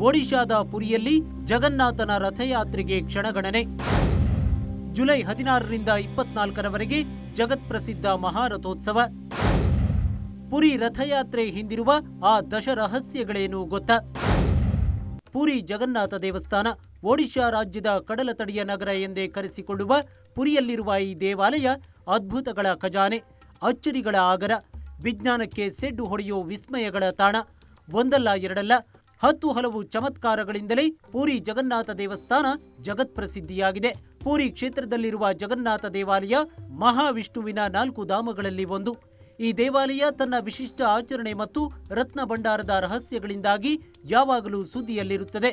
ಒಡಿಶಾದ ಪುರಿಯಲ್ಲಿ ಜಗನ್ನಾಥನ ರಥಯಾತ್ರೆಗೆ ಕ್ಷಣಗಣನೆ. ಜುಲೈ 16ರಿಂದ 24ರವರೆಗೆ ಜಗತ್ಪ್ರಸಿದ್ಧ ಮಹಾರಥೋತ್ಸವ. ಪುರಿ ರಥಯಾತ್ರೆ ಹಿಂದಿರುವ ಆ ದಶರಹಸ್ಯಗಳೇನು ಗೊತ್ತಾ? ಪುರಿ ಜಗನ್ನಾಥ ದೇವಸ್ಥಾನ ಒಡಿಶಾ ರಾಜ್ಯದ ಕಡಲತಡಿಯ ನಗರ ಎಂದೇ ಕರೆಸಿಕೊಳ್ಳುವ ಪುರಿಯಲ್ಲಿರುವ ಈ ದೇವಾಲಯ ಅದ್ಭುತಗಳ ಖಜಾನೆ, ಅಚ್ಚರಿಗಳ ಆಗರ, ವಿಜ್ಞಾನಕ್ಕೆ ಸೆಡ್ಡು ಹೊಡೆಯೋ ವಿಸ್ಮಯಗಳ ತಾಣ. ಒಂದಲ್ಲ ಎರಡಲ್ಲ 10 ಹಲವು ಚಮತ್ಕಾರಗಳಿಂದಲೇ ಪುರಿ ಜಗನ್ನಾಥ ದೇವಸ್ಥಾನ ಜಗತ್ಪ್ರಸಿದ್ಧಿಯಾಗಿದೆ. ಪುರಿ ಕ್ಷೇತ್ರದಲ್ಲಿರುವ ಜಗನ್ನಾಥ ದೇವಾಲಯ ಮಹಾವಿಷ್ಣುವಿನ 4 ಧಾಮಗಳಲ್ಲಿ ಒಂದು. ಈ ದೇವಾಲಯ ತನ್ನ ವಿಶಿಷ್ಟ ಆಚರಣೆ ಮತ್ತು ರತ್ನ ಭಂಡಾರದ ರಹಸ್ಯಗಳಿಂದಾಗಿ ಯಾವಾಗಲೂ ಸುದ್ದಿಯಲ್ಲಿರುತ್ತದೆ.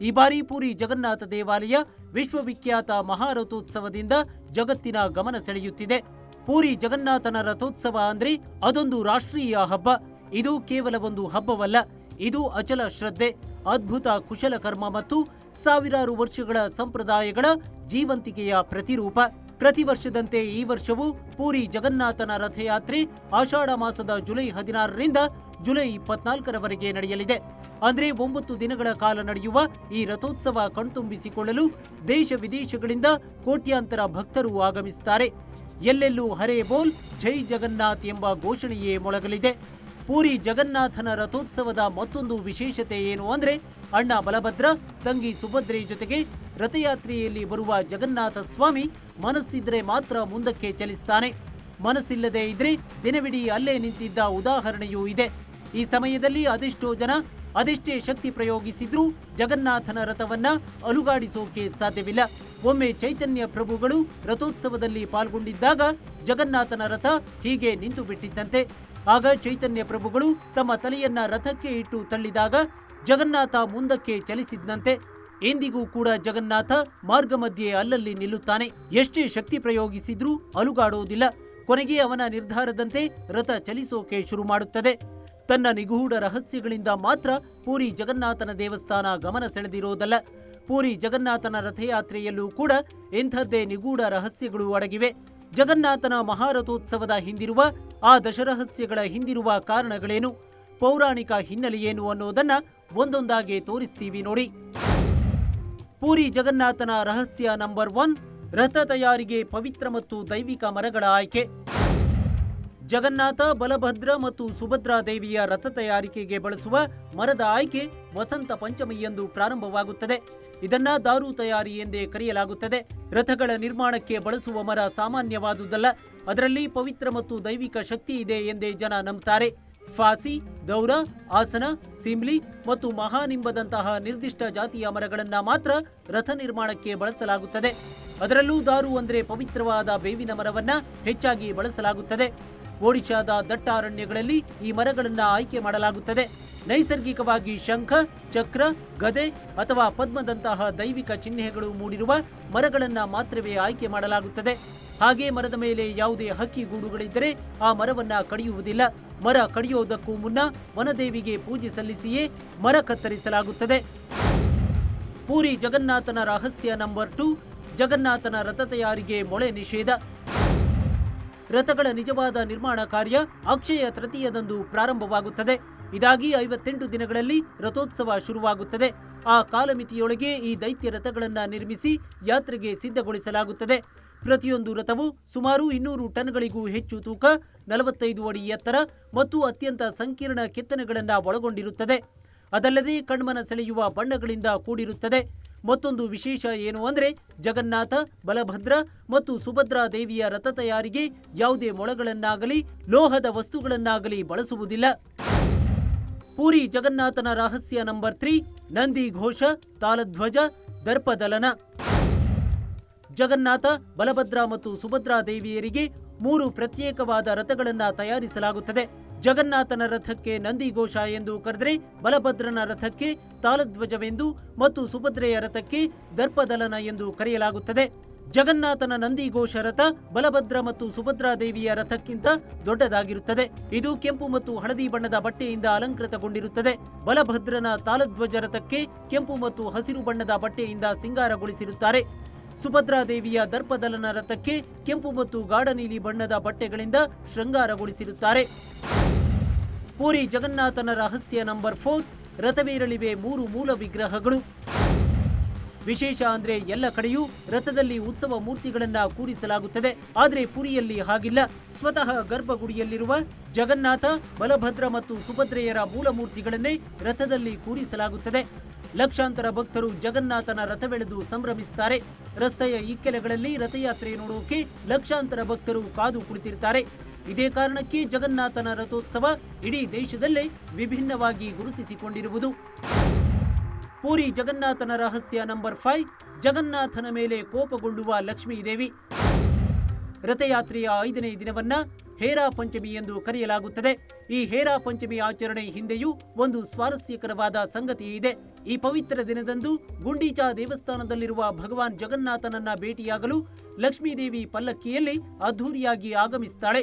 ಈ ಬಾರಿ ಪುರಿ ಜಗನ್ನಾಥ ದೇವಾಲಯ ವಿಶ್ವವಿಖ್ಯಾತ ಮಹಾರಥೋತ್ಸವದಿಂದ ಜಗತ್ತಿನ ಗಮನ ಸೆಳೆಯುತ್ತಿದೆ. ಪುರಿ ಜಗನ್ನಾಥನ ರಥೋತ್ಸವ ಅಂದ್ರೆ ಅದೊಂದು ರಾಷ್ಟ್ರೀಯ ಹಬ್ಬ. ಇದು ಕೇವಲ ಒಂದು ಹಬ್ಬವಲ್ಲ, ಇದು ಅಚಲ ಶ್ರದ್ಧೆ, ಅದ್ಭುತ ಕುಶಲಕರ್ಮ ಮತ್ತು ಸಾವಿರಾರು ವರ್ಷಗಳ ಸಂಪ್ರದಾಯಗಳ ಜೀವಂತಿಕೆಯ ಪ್ರತಿರೂಪ. ಪ್ರತಿ ವರ್ಷದಂತೆ ಈ ವರ್ಷವೂ ಪುರಿ ಜಗನ್ನಾಥನ ರಥಯಾತ್ರೆ ಆಷಾಢ ಮಾಸದ ಜುಲೈ 16ರಿಂದ ಜುಲೈ 24ರವರೆಗೆ ನಡೆಯಲಿದೆ. ಅಂದ್ರೆ 9 ದಿನಗಳ ಕಾಲ ನಡೆಯುವ ಈ ರಥೋತ್ಸವ ಕಣ್ತುಂಬಿಸಿಕೊಳ್ಳಲು ದೇಶ ವಿದೇಶಗಳಿಂದ ಕೋಟ್ಯಾಂತರ ಭಕ್ತರು ಆಗಮಿಸುತ್ತಾರೆ. ಎಲ್ಲೆಲ್ಲೂ ಹರೇ ಬೋಲ್ ಜೈ ಜಗನ್ನಾಥ್ ಎಂಬ ಘೋಷಣೆಯೇ ಮೊಳಗಲಿದೆ. ಪುರಿ ಜಗನ್ನಾಥನ ರಥೋತ್ಸವದ ಮತ್ತೊಂದು ವಿಶೇಷತೆ ಏನು ಅಂದ್ರೆ, ಅಣ್ಣ ಬಲಭದ್ರ, ತಂಗಿ ಸುಭದ್ರೆ ಜೊತೆಗೆ ರಥಯಾತ್ರೆಯಲ್ಲಿ ಬರುವ ಜಗನ್ನಾಥ ಸ್ವಾಮಿ ಮನಸ್ಸಿದ್ರೆ ಮಾತ್ರ ಮುಂದಕ್ಕೆ ಚಲಿಸ್ತಾನೆ. ಮನಸ್ಸಿಲ್ಲದೆ ಇದ್ರೆ ದಿನವಿಡೀ ಅಲ್ಲೇ ನಿಂತಿದ್ದ ಉದಾಹರಣೆಯೂ ಇದೆ. ಈ ಸಮಯದಲ್ಲಿ ಅದೆಷ್ಟೋ ಜನ ಅದೆಷ್ಟೇ ಶಕ್ತಿ ಪ್ರಯೋಗಿಸಿದ್ರೂ ಜಗನ್ನಾಥನ ರಥವನ್ನ ಅಲುಗಾಡಿಸೋಕೆ ಸಾಧ್ಯವಿಲ್ಲ. ಒಮ್ಮೆ ಚೈತನ್ಯ ಪ್ರಭುಗಳು ರಥೋತ್ಸವದಲ್ಲಿ ಪಾಲ್ಗೊಂಡಿದ್ದಾಗ ಜಗನ್ನಾಥನ ರಥ ಹೀಗೆ ನಿಂತು ಬಿಟ್ಟಿದ್ದಂತೆ. ಆಗ ಚೈತನ್ಯ ಪ್ರಭುಗಳು ತಮ್ಮ ತಲೆಯನ್ನ ರಥಕ್ಕೆ ಇಟ್ಟು ತಳ್ಳಿದಾಗ ಜಗನ್ನಾಥ ಮುಂದಕ್ಕೆ ಚಲಿಸಿದ್ದಂತೆ. ಎಂದಿಗೂ ಕೂಡ ಜಗನ್ನಾಥ ಮಾರ್ಗ ಮಧ್ಯೆ ಅಲ್ಲಲ್ಲಿ ನಿಲ್ಲುತ್ತಾನೆ. ಎಷ್ಟೇ ಶಕ್ತಿ ಪ್ರಯೋಗಿಸಿದ್ರೂ ಅಲುಗಾಡೋದಿಲ್ಲ. ಕೊನೆಗೆ ಅವನ ನಿರ್ಧಾರದಂತೆ ರಥ ಚಲಿಸೋಕೆ ಶುರು ಮಾಡುತ್ತದೆ. ತನ್ನ ನಿಗೂಢ ರಹಸ್ಯಗಳಿಂದ ಮಾತ್ರ ಪುರಿ ಜಗನ್ನಾಥನ ದೇವಸ್ಥಾನ ಗಮನ ಸೆಳೆದಿರೋದಲ್ಲ, ಪುರಿ ಜಗನ್ನಾಥನ ರಥಯಾತ್ರೆಯಲ್ಲೂ ಕೂಡ ಇಂಥದ್ದೇ ನಿಗೂಢ ರಹಸ್ಯಗಳು ಅಡಗಿವೆ. ಜಗನ್ನಾಥನ ಮಹಾರಥೋತ್ಸವದ ಹಿಂದಿರುವ ಆ ದಶರಹಸ್ಯಗಳ ಹಿಂದಿರುವ ಕಾರಣಗಳೇನು, ಪೌರಾಣಿಕ ಹಿನ್ನೆಲೆಯೇನು ಅನ್ನೋದನ್ನ ಒಂದೊಂದಾಗಿ ತೋರಿಸ್ತೀವಿ ನೋಡಿ. ಪುರಿ ಜಗನ್ನಾಥನ ರಹಸ್ಯ ನಂಬರ್ 1, ರಥ ತಯಾರಿಗೆ ಪವಿತ್ರ ಮತ್ತು ದೈವಿಕ ಮರಗಳ ಆಯ್ಕೆ. ಜಗನ್ನಾಥ, ಬಲಭದ್ರ ಮತ್ತು ಸುಭದ್ರಾ ದೇವಿಯ ರಥ ತಯಾರಿಕೆಗೆ ಬಳಸುವ ಮರದ ಆಯ್ಕೆ ವಸಂತ ಪಂಚಮಿಯಂದು ಪ್ರಾರಂಭವಾಗುತ್ತದೆ. ಇದನ್ನ ದಾರು ತಯಾರಿ ಎಂದೇ ಕರೆಯಲಾಗುತ್ತದೆ. ರಥಗಳ ನಿರ್ಮಾಣಕ್ಕೆ ಬಳಸುವ ಮರ ಸಾಮಾನ್ಯವಾದುದಲ್ಲ, ಅದರಲ್ಲಿ ಪವಿತ್ರ ಮತ್ತು ದೈವಿಕ ಶಕ್ತಿ ಇದೆ ಎಂದೇ ಜನ ನಂಬುತ್ತಾರೆ. ಫಾಸಿ, ದೌರ, ಆಸನ, ಸಿಂಬ್ಲಿ ಮತ್ತು ಮಹಾನಿಂಬದಂತಹ ನಿರ್ದಿಷ್ಟ ಜಾತಿಯ ಮರಗಳನ್ನ ಮಾತ್ರ ರಥ ನಿರ್ಮಾಣಕ್ಕೆ ಬಳಸಲಾಗುತ್ತದೆ. ಅದರಲ್ಲೂ ದಾರು ಅಂದ್ರೆ ಪವಿತ್ರವಾದ ಬೇವಿನ ಮರವನ್ನ ಹೆಚ್ಚಾಗಿ ಬಳಸಲಾಗುತ್ತದೆ. ಒಡಿಶಾದ ದಟ್ಟಾರಣ್ಯಗಳಲ್ಲಿ ಈ ಮರಗಳನ್ನ ಆಯ್ಕೆ ಮಾಡಲಾಗುತ್ತದೆ. ನೈಸರ್ಗಿಕವಾಗಿ ಶಂಖ, ಚಕ್ರ, ಗದೆ ಅಥವಾ ಪದ್ಮದಂತಹ ದೈವಿಕ ಚಿಹ್ನೆಗಳು ಮೂಡಿರುವ ಮರಗಳನ್ನ ಮಾತ್ರವೇ ಆಯ್ಕೆ ಮಾಡಲಾಗುತ್ತದೆ. ಹಾಗೆ ಮರದ ಮೇಲೆ ಯಾವುದೇ ಹಕ್ಕಿ ಗೂಡುಗಳಿದ್ದರೆ ಆ ಮರವನ್ನ ಕಡಿಯುವುದಿಲ್ಲ. ಮರ ಕಡಿಯೋದಕ್ಕೂ ಮುನ್ನ ವನದೇವಿಗೆ ಪೂಜೆ ಸಲ್ಲಿಸಿಯೇ ಮರ ಕತ್ತರಿಸಲಾಗುತ್ತದೆ. ಪುರಿ ಜಗನ್ನಾಥನ ರಹಸ್ಯ ನಂಬರ್ 2, ಜಗನ್ನಾಥನ ರಥ ತಯಾರಿಗೆ ಮೊಳೆ ನಿಷೇಧ. ರಥಗಳ ನಿಜವಾದ ನಿರ್ಮಾಣ ಕಾರ್ಯ ಅಕ್ಷಯ ತೃತೀಯದಂದು ಪ್ರಾರಂಭವಾಗುತ್ತದೆ. ಇದಾಗಿ 58 ದಿನಗಳಲ್ಲಿ ರಥೋತ್ಸವ ಶುರುವಾಗುತ್ತದೆ. ಆ ಕಾಲಮಿತಿಯೊಳಗೆ ಈ ದೈತ್ಯ ರಥಗಳನ್ನು ನಿರ್ಮಿಸಿ ಯಾತ್ರೆಗೆ ಸಿದ್ಧಗೊಳಿಸಲಾಗುತ್ತದೆ. ಪ್ರತಿಯೊಂದು ರಥವು ಸುಮಾರು 200 ಟನ್ಗಳಿಗೂ ಹೆಚ್ಚು ತೂಕ, 45 ಅಡಿ ಎತ್ತರ ಮತ್ತು ಅತ್ಯಂತ ಸಂಕೀರ್ಣ ಕೆತ್ತನೆಗಳನ್ನು ಒಳಗೊಂಡಿರುತ್ತದೆ. ಅದಲ್ಲದೆ ಕಣ್ಮನ ಸೆಳೆಯುವ ಬಣ್ಣಗಳಿಂದ ಕೂಡಿರುತ್ತದೆ. ಮತ್ತೊಂದು ವಿಶೇಷ ಏನು ಅಂದರೆ, ಜಗನ್ನಾಥ, ಬಲಭದ್ರ ಮತ್ತು ಸುಭದ್ರಾ ದೇವಿಯ ರಥ ತಯಾರಿಗೆ ಯಾವುದೇ ಮೊಳಗಳನ್ನಾಗಲಿ ಲೋಹದ ವಸ್ತುಗಳನ್ನಾಗಲಿ ಬಳಸುವುದಿಲ್ಲ. ಪುರಿ ಜಗನ್ನಾಥನ ರಹಸ್ಯ ನಂಬರ್ 3, ನಂದಿ ಘೋಷ, ತಾಲಧ್ವಜ, ದರ್ಪದಲನ. ಜಗನ್ನಾಥ, ಬಲಭದ್ರ ಮತ್ತು ಸುಭದ್ರಾ ದೇವಿಯರಿಗೆ 3 ಪ್ರತ್ಯೇಕವಾದ ರಥಗಳನ್ನು ತಯಾರಿಸಲಾಗುತ್ತದೆ. ಜಗನ್ನಾಥನ ರಥಕ್ಕೆ ನಂದಿಘೋಷ ಎಂದು ಕರೆದರೆ, ಬಲಭದ್ರನ ರಥಕ್ಕೆ ತಾಲಧ್ವಜವೆಂದು ಮತ್ತು ಸುಭದ್ರೆಯ ರಥಕ್ಕೆ ದರ್ಪದಲನ ಎಂದು ಕರೆಯಲಾಗುತ್ತದೆ. ಜಗನ್ನಾಥನ ನಂದಿಘೋಷ ರಥ ಬಲಭದ್ರ ಮತ್ತು ಸುಭದ್ರಾ ದೇವಿಯ ರಥಕ್ಕಿಂತ ದೊಡ್ಡದಾಗಿರುತ್ತದೆ. ಇದು ಕೆಂಪು ಮತ್ತು ಹಳದಿ ಬಣ್ಣದ ಬಟ್ಟೆಯಿಂದ ಅಲಂಕೃತಗೊಂಡಿರುತ್ತದೆ. ಬಲಭದ್ರನ ತಾಲಧ್ವಜ ರಥಕ್ಕೆ ಕೆಂಪು ಮತ್ತು ಹಸಿರು ಬಣ್ಣದ ಬಟ್ಟೆಯಿಂದ ಸಿಂಗಾರಗೊಳಿಸಿರುತ್ತಾರೆ. ಸುಭದ್ರಾ ದೇವಿಯ ದರ್ಪದಲನ ರಥಕ್ಕೆ ಕೆಂಪು ಮತ್ತು ಗಾಢ ನೀಲಿ ಬಣ್ಣದ ಬಟ್ಟೆಗಳಿಂದ ಶೃಂಗಾರಗೊಳಿಸಿರುತ್ತಾರೆ. ಪುರಿ ಜಗನ್ನಾಥನ ರಹಸ್ಯ ನಂಬರ್ 4, ರಥವೇರಲಿವೆ 3 ಮೂಲ ವಿಗ್ರಹಗಳು. ವಿಶೇಷ ಅಂದ್ರೆ ಎಲ್ಲ ಕಡೆಯೂ ರಥದಲ್ಲಿ ಉತ್ಸವ ಮೂರ್ತಿಗಳನ್ನ ಕೂರಿಸಲಾಗುತ್ತದೆ. ಆದರೆ ಪುರಿಯಲ್ಲಿ ಹಾಗಿಲ್ಲ. ಸ್ವತಃ ಗರ್ಭಗುಡಿಯಲ್ಲಿರುವ ಜಗನ್ನಾಥ, ಬಲಭದ್ರ ಮತ್ತು ಸುಭದ್ರೆಯರ ಮೂಲ ಮೂರ್ತಿಗಳನ್ನೇ ರಥದಲ್ಲಿ ಕೂರಿಸಲಾಗುತ್ತದೆ. ಲಕ್ಷಾಂತರ ಭಕ್ತರು ಜಗನ್ನಾಥನ ರಥವೆಳೆದು ಸಂಭ್ರಮಿಸುತ್ತಾರೆ. ರಸ್ತೆಯ ಇಕ್ಕೆಲೆಗಳಲ್ಲಿ ರಥಯಾತ್ರೆ ನೋಡೋಕೆ ಲಕ್ಷಾಂತರ ಭಕ್ತರು ಕಾದು ಕುಳಿತಿರ್ತಾರೆ. ಇದೇ ಕಾರಣಕ್ಕೆ ಜಗನ್ನಾಥನ ರಥೋತ್ಸವ ಇಡೀ ದೇಶದಲ್ಲೇ ವಿಭಿನ್ನವಾಗಿ ಗುರುತಿಸಿಕೊಂಡಿರುವುದು. ಪೂರಿ ಜಗನ್ನಾಥನ ರಹಸ್ಯ ನಂಬರ್ 5. ಜಗನ್ನಾಥನ ಮೇಲೆ ಕೋಪಗೊಳ್ಳುವ ಲಕ್ಷ್ಮೀದೇವಿ. ರಥಯಾತ್ರೆಯ 5ನೇ ದಿನವನ್ನ ಹೇರಾ ಪಂಚಮಿ ಎಂದು ಕರೆಯಲಾಗುತ್ತದೆ. ಈ ಹೇರಾ ಪಂಚಮಿ ಆಚರಣೆ ಹಿಂದೆಯೂ ಒಂದು ಸ್ವಾರಸ್ಯಕರವಾದ ಸಂಗತಿ ಇದೆ. ಈ ಪವಿತ್ರ ದಿನದಂದು ಗುಂಡೀಚಾ ದೇವಸ್ಥಾನದಲ್ಲಿರುವ ಭಗವಾನ್ ಜಗನ್ನಾಥನನ್ನ ಭೇಟಿಯಾಗಲು ಲಕ್ಷ್ಮೀದೇವಿ ಪಲ್ಲಕ್ಕಿಯಲ್ಲಿ ಅದ್ಧೂರಿಯಾಗಿ ಆಗಮಿಸುತ್ತಾಳೆ.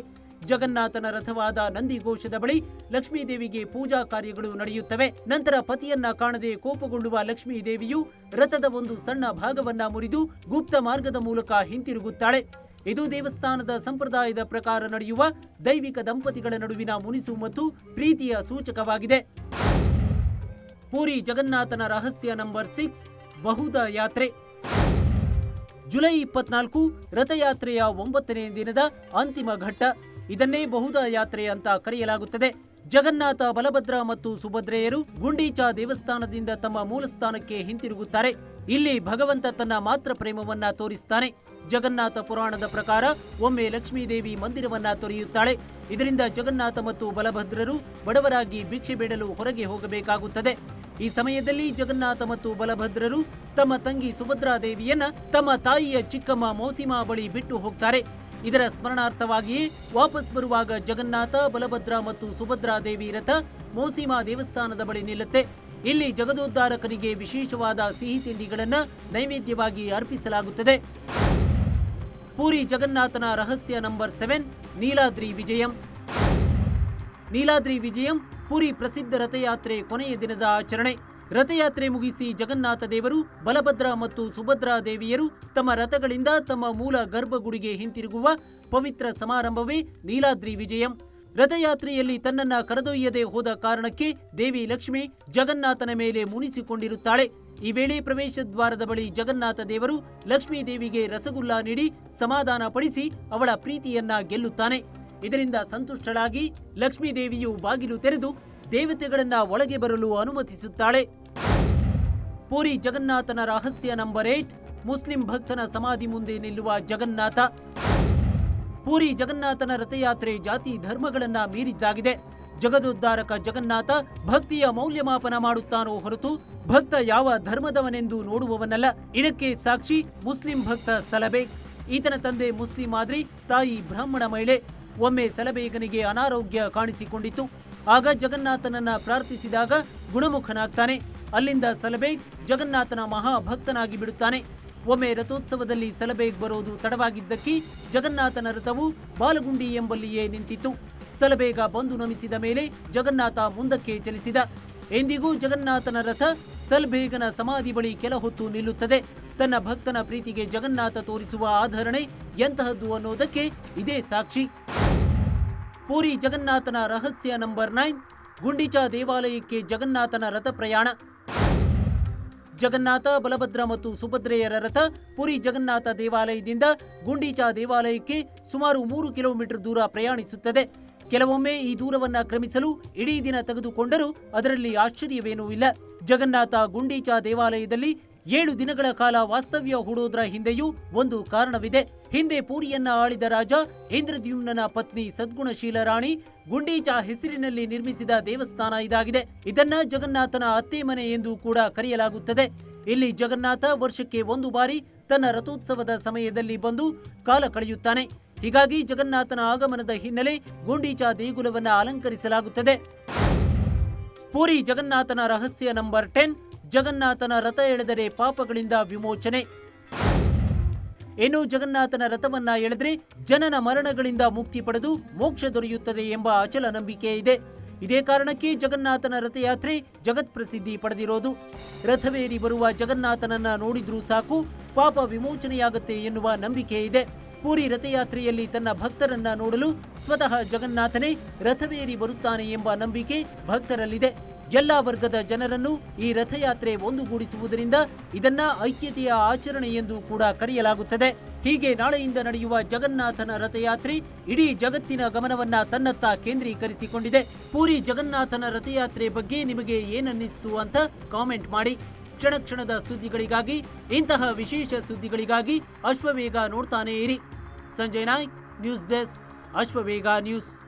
ಜಗನ್ನಾಥನ ರಥವಾದ ನಂದಿಘೋಷದ ಬಳಿ ಲಕ್ಷ್ಮೀದೇವಿಗೆ ಪೂಜಾ ಕಾರ್ಯಗಳು ನಡೆಯುತ್ತವೆ. ನಂತರ ಪತಿಯನ್ನ ಕಾಣದೆ ಕೋಪಗೊಳ್ಳುವ ಲಕ್ಷ್ಮೀದೇವಿಯು ರಥದ ಒಂದು ಸಣ್ಣ ಭಾಗವನ್ನ ಮುರಿದು ಗುಪ್ತ ಮಾರ್ಗದ ಮೂಲಕ ಹಿಂತಿರುಗುತ್ತಾಳೆ. ಇದು ದೇವಸ್ಥಾನದ ಸಂಪ್ರದಾಯದ ಪ್ರಕಾರ ನಡೆಯುವ ದೈವಿಕ ದಂಪತಿಗಳ ನಡುವಿನ ಮುನಿಸು ಮತ್ತು ಪ್ರೀತಿಯ ಸೂಚಕವಾಗಿದೆ. ಪೂರಿ ಜಗನ್ನಾಥನ ರಹಸ್ಯ ನಂಬರ್ 6. ಬಹುದ ಯಾತ್ರೆ. ಜುಲೈ 24 ರಥಯಾತ್ರೆಯ 9ನೇ ದಿನದ ಅಂತಿಮ ಘಟ್ಟ. ಇದನ್ನೇ ಬಹುದ ಯಾತ್ರೆ ಅಂತ ಕರೆಯಲಾಗುತ್ತದೆ. ಜಗನ್ನಾಥ, ಬಲಭದ್ರ ಮತ್ತು ಸುಭದ್ರೆಯರು ಗುಂಡೀಚಾ ದೇವಸ್ಥಾನದಿಂದ ತಮ್ಮ ಮೂಲ ಸ್ಥಾನಕ್ಕೆ ಹಿಂತಿರುಗುತ್ತಾರೆ. ಇಲ್ಲಿ ಭಗವಂತ ತನ್ನ ಮಾತ್ರ ಪ್ರೇಮವನ್ನ ತೋರಿಸ್ತಾನೆ. ಜಗನ್ನಾಥ ಪುರಾಣದ ಪ್ರಕಾರ ಒಮ್ಮೆ ಲಕ್ಷ್ಮೀದೇವಿ ಮಂದಿರವನ್ನ ತೊರೆಯುತ್ತಾಳೆ. ಇದರಿಂದ ಜಗನ್ನಾಥ ಮತ್ತು ಬಲಭದ್ರರು ಬಡವರಾಗಿ ಭಿಕ್ಷೆ ಬೇಡಲು ಹೊರಗೆ ಹೋಗಬೇಕಾಗುತ್ತದೆ. ಈ ಸಮಯದಲ್ಲಿ ಜಗನ್ನಾಥ ಮತ್ತು ಬಲಭದ್ರರು ತಮ್ಮ ತಂಗಿ ಸುಭದ್ರಾದೇವಿಯನ್ನ ತಮ್ಮ ತಾಯಿಯ ಚಿಕ್ಕಮ್ಮ ಮೌಸಿಮಾ ಬಳಿ ಬಿಟ್ಟು ಹೋಗ್ತಾರೆ. ಇದರ ಸ್ಮರಣಾರ್ಥವಾಗಿಯೇ ವಾಪಸ್ ಬರುವಾಗ ಜಗನ್ನಾಥ, ಬಲಭದ್ರ ಮತ್ತು ಸುಭದ್ರಾದೇವಿ ರಥ ಮೌಸಿಮಾ ದೇವಸ್ಥಾನದ ಬಳಿ ನಿಲ್ಲುತ್ತೆ. ಇಲ್ಲಿ ಜಗದೋದ್ಧಾರಕನಿಗೆ ವಿಶೇಷವಾದ ಸಿಹಿ ತಿಂಡಿಗಳನ್ನ ನೈವೇದ್ಯವಾಗಿ ಅರ್ಪಿಸಲಾಗುತ್ತದೆ. ಪೂರಿ ಜಗನ್ನಾಥನ ರಹಸ್ಯ ನಂಬರ್ 7. ನೀಲಾದ್ರಿ ವಿಜಯಂ. ನೀಲಾದ್ರಿ ವಿಜಯಂ ಪುರಿ ಪ್ರಸಿದ್ಧ ರಥಯಾತ್ರೆ ಕೊನೆಯ ದಿನದ ಆಚರಣೆ. ರಥಯಾತ್ರೆ ಮುಗಿಸಿ ಜಗನ್ನಾಥ ದೇವರು, ಬಲಭದ್ರ ಮತ್ತು ಸುಭದ್ರಾ ದೇವಿಯರು ತಮ್ಮ ರಥಗಳಿಂದ ತಮ್ಮ ಮೂಲ ಗರ್ಭಗುಡಿಗೆ ಹಿಂತಿರುಗುವ ಪವಿತ್ರ ಸಮಾರಂಭವೇ ನೀಲಾದ್ರಿ ವಿಜಯಂ. ರಥಯಾತ್ರೆಯಲ್ಲಿ ತನ್ನನ್ನ ಕರೆದೊಯ್ಯದೆ ಹೋದ ಕಾರಣಕ್ಕೆ ದೇವಿ ಲಕ್ಷ್ಮಿ ಜಗನ್ನಾಥನ ಮೇಲೆ ಮುನಿಸಿಕೊಂಡಿರುತ್ತಾಳೆ. ಈ ವೇಳೆ ಪ್ರವೇಶ ದ್ವಾರದ ಬಳಿ ಜಗನ್ನಾಥ ದೇವರು ಲಕ್ಷ್ಮೀ ದೇವಿಗೆ ರಸಗುಲ್ಲ ನೀಡಿ ಸಮಾಧಾನ ಪಡಿಸಿ ಅವಳ ಪ್ರೀತಿಯನ್ನ ಗೆಲ್ಲುತ್ತಾನೆ. ಇದರಿಂದ ಸಂತುಷ್ಟಳಾಗಿ ಲಕ್ಷ್ಮೀ ದೇವಿಯು ಬಾಗಿಲು ತೆರೆದು ದೇವತೆಗಳನ್ನ ಒಳಗೆ ಬರಲು ಅನುಮತಿಸುತ್ತಾಳೆ. ಪೂರಿ ಜಗನ್ನಾಥನ ರಹಸ್ಯ ನಂಬರ್ 8. ಮುಸ್ಲಿಂ ಭಕ್ತನ ಸಮಾಧಿ ಮುಂದೆ ನಿಲ್ಲುವ ಜಗನ್ನಾಥ. ಪೂರಿ ಜಗನ್ನಾಥನ ರಥಯಾತ್ರೆ ಜಾತಿ ಧರ್ಮಗಳನ್ನ ಮೀರಿದ್ದಾಗಿದೆ. ಜಗದೋದ್ಧಾರಕ ಜಗನ್ನಾಥ ಭಕ್ತಿಯ ಮೌಲ್ಯಮಾಪನ ಮಾಡುತ್ತಾನೋ ಹೊರತು ಭಕ್ತ ಯಾವ ಧರ್ಮದವನೆಂದು ನೋಡುವವನಲ್ಲ. ಇದಕ್ಕೆ ಸಾಕ್ಷಿ ಮುಸ್ಲಿಂ ಭಕ್ತ ಸಲಬೇಗ್. ಈತನ ತಂದೆ ಮುಸ್ಲಿಂ ಆದ್ರೆ ತಾಯಿ ಬ್ರಾಹ್ಮಣ ಮಹಿಳೆ. ಒಮ್ಮೆ ಸಲಬೇಗನಿಗೆ ಅನಾರೋಗ್ಯ ಕಾಣಿಸಿಕೊಂಡಿತು. ಆಗ ಜಗನ್ನಾಥನನ್ನ ಪ್ರಾರ್ಥಿಸಿದಾಗ ಗುಣಮುಖನಾಗ್ತಾನೆ. ಅಲ್ಲಿಂದ ಸಲಬೇಗ್ ಜಗನ್ನಾಥನ ಮಹಾಭಕ್ತನಾಗಿ ಬಿಡುತ್ತಾನೆ. ಒಮ್ಮೆ ರಥೋತ್ಸವದಲ್ಲಿ ಸಲಬೇಗ್ ಬರೋದು ತಡವಾಗಿದ್ದಕ್ಕೆ ಜಗನ್ನಾಥನ ರಥವು ಬಾಲಗುಂಡಿ ಎಂಬಲ್ಲಿಯೇ ನಿಂತಿತ್ತು. ಸಲಬೇಗ ಬಂದು ನಮಿಸಿದ ಮೇಲೆ ಜಗನ್ನಾಥ ಮುಂದಕ್ಕೆ ಚಲಿಸಿದ. ಎಂದಿಗೂ ಜಗನ್ನಾಥನ ರಥ ಸಲಬೇಗನ ಸಮಾಧಿ ಬಳಿ ಕೆಲ ಹೊತ್ತು ನಿಲ್ಲುತ್ತದೆ. ತನ್ನ ಭಕ್ತನ ಪ್ರೀತಿಗೆ ಜಗನ್ನಾಥ ತೋರಿಸುವ ಆಧರಣೆ ಎಂತಹದ್ದು ಅನ್ನೋದಕ್ಕೆ ಇದೇ ಸಾಕ್ಷಿ. ಪೂರಿ ಜಗನ್ನಾಥನ ರಹಸ್ಯ ನಂಬರ್ 9. ಗುಂಡೀಚಾ ದೇವಾಲಯಕ್ಕೆ ಜಗನ್ನಾಥನ ರಥ ಪ್ರಯಾಣ. ಜಗನ್ನಾಥ, ಬಲಭದ್ರ ಮತ್ತು ಸುಭದ್ರೆಯರ ರಥ ಪುರಿ ಜಗನ್ನಾಥ ದೇವಾಲಯದಿಂದ ಗುಂಡೀಚಾ ದೇವಾಲಯಕ್ಕೆ ಸುಮಾರು 3 ಕಿಲೋಮೀಟರ್ ದೂರ ಪ್ರಯಾಣಿಸುತ್ತದೆ. ಕೆಲವೊಮ್ಮೆ ಈ ದೂರವನ್ನ ಕ್ರಮಿಸಲು ಇಡೀ ದಿನ ತೆಗೆದುಕೊಂಡರೂ ಅದರಲ್ಲಿ ಆಶ್ಚರ್ಯವೇನೂ ಇಲ್ಲ. ಜಗನ್ನಾಥ ಗುಂಡೀಚಾ ದೇವಾಲಯದಲ್ಲಿ 7 ದಿನಗಳ ಕಾಲ ವಾಸ್ತವ್ಯ ಹೂಡೋದ್ರ ಹಿಂದೆಯೂ ಒಂದು ಕಾರಣವಿದೆ. ಹಿಂದೆ ಪೂರಿಯನ್ನ ಆಳಿದ ರಾಜ ಇಂದ್ರದ್ಯುಮ್ನನ ಪತ್ನಿ ಸದ್ಗುಣಶೀಲ ರಾಣಿ ಗುಂಡೀಚಾ ಹೆಸರಿನಲ್ಲಿ ನಿರ್ಮಿಸಿದ ದೇವಸ್ಥಾನ ಇದಾಗಿದೆ. ಇದನ್ನ ಜಗನ್ನಾಥನ ಅತ್ತೆ ಮನೆ ಎಂದು ಕೂಡ ಕರೆಯಲಾಗುತ್ತದೆ. ಇಲ್ಲಿ ಜಗನ್ನಾಥ ವರ್ಷಕ್ಕೆ 1 ಬಾರಿ ತನ್ನ ರಥೋತ್ಸವದ ಸಮಯದಲ್ಲಿ ಬಂದು ಕಾಲ ಕಳೆಯುತ್ತಾನೆ. ಹೀಗಾಗಿ ಜಗನ್ನಾಥನ ಆಗಮನದ ಹಿನ್ನೆಲೆ ಗುಂಡೀಚಾ ದೇಗುಲವನ್ನ ಅಲಂಕರಿಸಲಾಗುತ್ತದೆ. ಪೂರಿ ಜಗನ್ನಾಥನ ರಹಸ್ಯ ನಂಬರ್ 10. ಜಗನ್ನಾಥನ ರಥ ಎಳೆದರೆ ಪಾಪಗಳಿಂದ ವಿಮೋಚನೆ. ಇನ್ನು ಜಗನ್ನಾಥನ ರಥವನ್ನ ಎಳೆದ್ರೆ ಜನನ ಮರಣಗಳಿಂದ ಮುಕ್ತಿ ಪಡೆದು ಮೋಕ್ಷ ದೊರೆಯುತ್ತದೆ ಎಂಬ ಅಚಲ ನಂಬಿಕೆ ಇದೆ. ಇದೇ ಕಾರಣಕ್ಕೆ ಜಗನ್ನಾಥನ ರಥಯಾತ್ರೆ ಜಗತ್ ಪ್ರಸಿದ್ಧಿ ಪಡೆದಿರೋದು. ರಥವೇರಿ ಬರುವ ಜಗನ್ನಾಥನನ್ನ ನೋಡಿದ್ರೂ ಸಾಕು ಪಾಪ ವಿಮೋಚನೆಯಾಗುತ್ತೆ ಎನ್ನುವ ನಂಬಿಕೆ ಇದೆ. ಪೂರಿ ರಥಯಾತ್ರೆಯಲ್ಲಿ ತನ್ನ ಭಕ್ತರನ್ನ ನೋಡಲು ಸ್ವತಃ ಜಗನ್ನಾಥನೇ ರಥವೇರಿ ಬರುತ್ತಾನೆ ಎಂಬ ನಂಬಿಕೆ ಭಕ್ತರಲ್ಲಿದೆ. ಎಲ್ಲಾ ವರ್ಗದ ಜನರನ್ನು ಈ ರಥಯಾತ್ರೆ ಒಂದುಗೂಡಿಸುವುದರಿಂದ ಇದನ್ನ ಐಕ್ಯತೆಯ ಆಚರಣೆ ಎಂದು ಕೂಡ ಕರೆಯಲಾಗುತ್ತದೆ. ಹೀಗೆ ನಾಳೆಯಿಂದ ನಡೆಯುವ ಜಗನ್ನಾಥನ ರಥಯಾತ್ರೆ ಇಡೀ ಜಗತ್ತಿನ ಗಮನವನ್ನ ತನ್ನತ್ತ ಕೇಂದ್ರೀಕರಿಸಿಕೊಂಡಿದೆ. ಪೂರಿ ಜಗನ್ನಾಥನ ರಥಯಾತ್ರೆ ಬಗ್ಗೆ ನಿಮಗೆ ಏನನ್ನಿಸ್ತು ಅಂತ ಕಾಮೆಂಟ್ ಮಾಡಿ. ಕ್ಷಣ ಕ್ಷಣದ ಸುದ್ದಿಗಳಿಗಾಗಿ, ಇಂತಹ ವಿಶೇಷ ಸುದ್ದಿಗಳಿಗಾಗಿ ಅಶ್ವವೇಗ ನೋಡ್ತಾನೇ ಇರಿ. Sanjay Naik, news desk, Ashwavega news.